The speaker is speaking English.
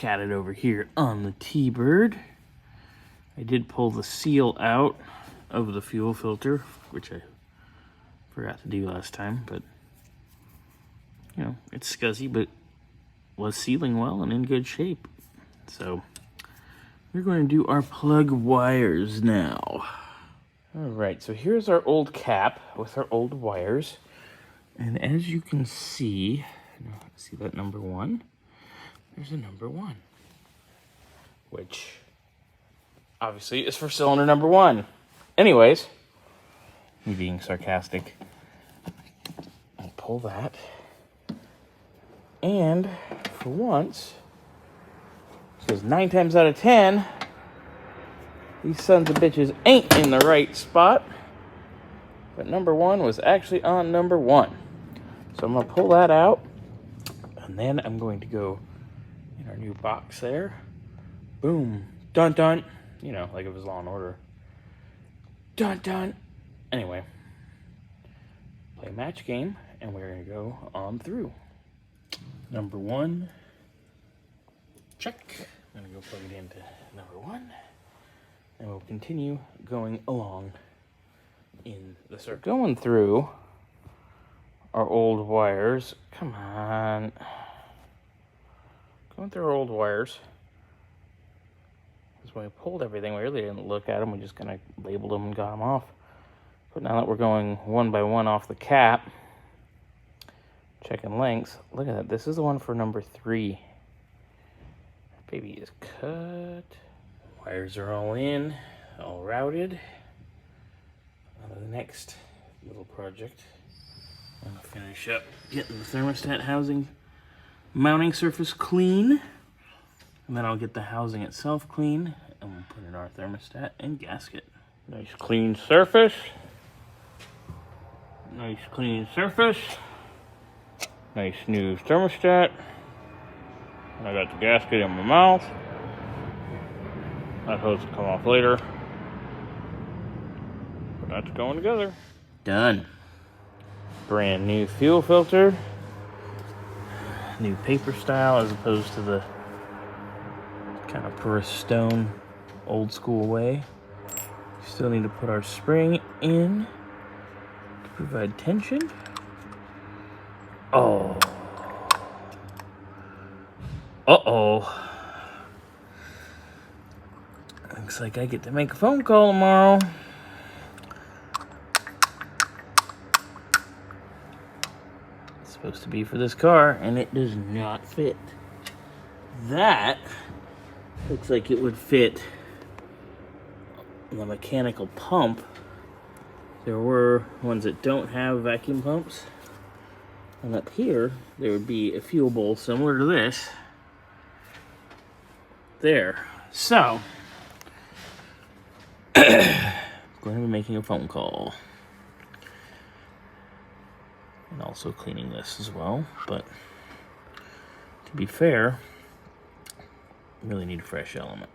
back at it over here on the T-Bird. I did pull the seal out of the fuel filter, which I forgot to do last time, but you know, it's scuzzy, but was sealing well and in good shape. So we're going to do our plug wires now. All right, so here's our old cap with our old wires. And as you can see that number 1? There's a number 1, which obviously is for cylinder number 1. Anyways, me being sarcastic, I'll pull that. And for once, because 9 times out of 10, these sons of bitches ain't in the right spot. But number 1 was actually on number 1. So I'm going to pull that out. And then I'm going to go in our new box there. Boom. Dun dun. You know, like it was Law and Order. Dun dun. Anyway. Play match game. And we're going to go on through. Number 1. Check. I'm going to go plug it into number 1. And we'll continue going along in the circle. Going through our old wires. Come on. Going through our old wires. Because when we pulled everything, we really didn't look at them. We just kind of labeled them and got them off. But now that we're going one by one off the cap, checking lengths, look at that. This is the one for number 3. That baby is cut. Wires are all in, all routed. On to the next little project. I'm going to finish up getting the thermostat housing mounting surface clean. And then I'll get the housing itself clean. And we'll put in our thermostat and gasket. Nice clean surface. Nice clean surface. Nice new thermostat. And I got the gasket in my mouth. That hose will come off later. But that's going together. Done. Brand new fuel filter. New paper style as opposed to the kind of porous stone old school way. Still need to put our spring in to provide tension. Oh. Uh-oh. Looks like I get to make a phone call tomorrow. It's supposed to be for this car, and it does not fit. That looks like it would fit the mechanical pump. There were ones that don't have vacuum pumps. And up here, there would be a fuel bowl similar to this. There. So, I'm going to be making a phone call. And also cleaning this as well. But, to be fair, I really need a fresh element.